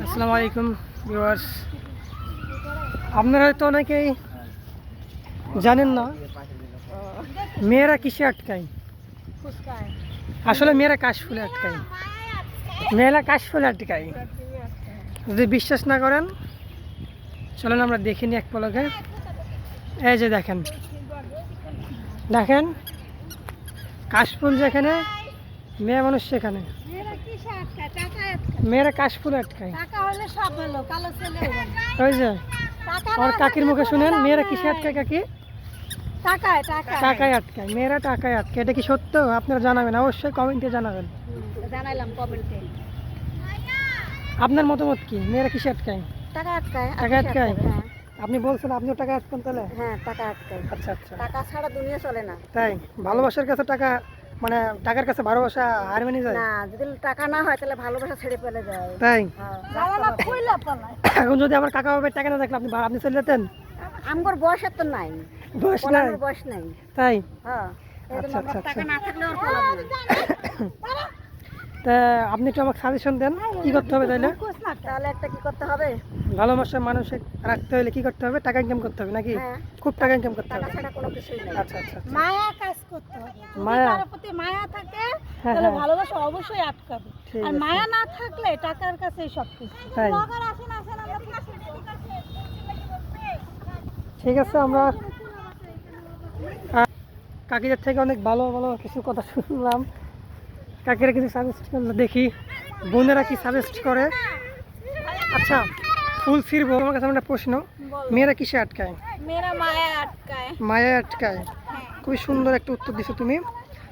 আসসালামু আলাইকুম ভিউয়ার্স, আপনারা হয়তো অনেকেই জানেন না মেয়েরা কিসে আটকায়। আসলে মেয়েরা কাশফুলে আটকায়, মেয়েরা কাশফুলে আটকায়। যদি বিশ্বাস না করেন চলেন আমরা দেখিনি এক পলকে। এই যে দেখেন দেখেন কাশফুল যেখানে মেয়ে মানুষ সেখানে। মেয়েরা কাশফুলে আটকায়। ওই যে আর কাকির মুখে শুনেন মেয়েরা কিসে আটকায়? কাকি টাকায় আটকায়, মেয়েরা টাকায় আটকায়। এটা কি সত্য? আপনারা জানাবেন, অবশ্যই কমেন্টে জানাবেন। আপনার মতামত কি? মেয়েরা কিসে আটকায়? টাকা আটকায়। টাকা আটকায়? আপনি বলছেন আপনিও টাকা আটকান তাহলে? হ্যাঁ, টাকা আটকায়। আচ্ছা আচ্ছা, টাকা ছাড়া দুনিয়া চলে না। তাই ভালোবাসার কাছে টাকা, মানে টাকার কাছে ভালোবাসা হার মেনে যায় না, যদি টাকা না হয় তাহলে ভালোবাসা ছেড়ে ফেলে যায়। তাই হ্যাঁ, এখন যদি আমার কাকা বাবার টাকা না থাকলে আপনি আপনি চলে যেতেন? আমগর বয়স তো নাই, বয়স নাই? পলানোর বয়স নাই। তাই হ্যাঁ, এই জন্য আচ্ছা আমরা আচ্ছা টাকা আচ্ছা। না থাকলে আর পলাবো না। তা আপনি একটু আমাকে সাজেশন দেন কি করতে হবে তাইলে? তাহলে একটা কি করতে হবে? ভালোবাসার মানুষের রাখতে হলে কি করতে হবে? টাকা ইনকাম করতে হবে নাকি? হ্যাঁ, খুব টাকা ইনকাম করতে টাকা হবে? ছাড়া কোনো কিছুই নাই। আচ্ছা আচ্ছা আচ্ছা। মায়া কাজ করতে হবে। মায়া? কারোর প্রতি মায়া থাকে হ্যাঁ তাহলে হ্যাঁ, ভালোবাসা অবশ্যই আটকাবে। ঠিক আর আছে। মায়া না থাকলে টাকার কাছেই সবকিছু। তাই ঠিক আছে, আমরা কাকিদের থেকে অনেক ভালো ভালো কিছু কথা শুনলাম। কাকিরা কিছু সাজেস্ট করলো, দেখি বোনেরা কি সাজেস্ট করে। আচ্ছা ফুল ছিড়বো, আমার কাছে আমার একটা প্রশ্ন, মেয়েরা কিসে আটকায়? মেয়েরা মায়া আটকায়। মায়া আটকায়? খুবই সুন্দর একটা উত্তর দিছো তুমি।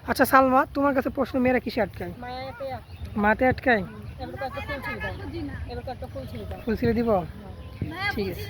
আচ্ছা সালমা, তোমার কাছে প্রশ্ন, মেয়েরা কিসে আটকায়? মাতে আটকায়? ফুল ছিঁড়ে দিব? ঠিক আছে।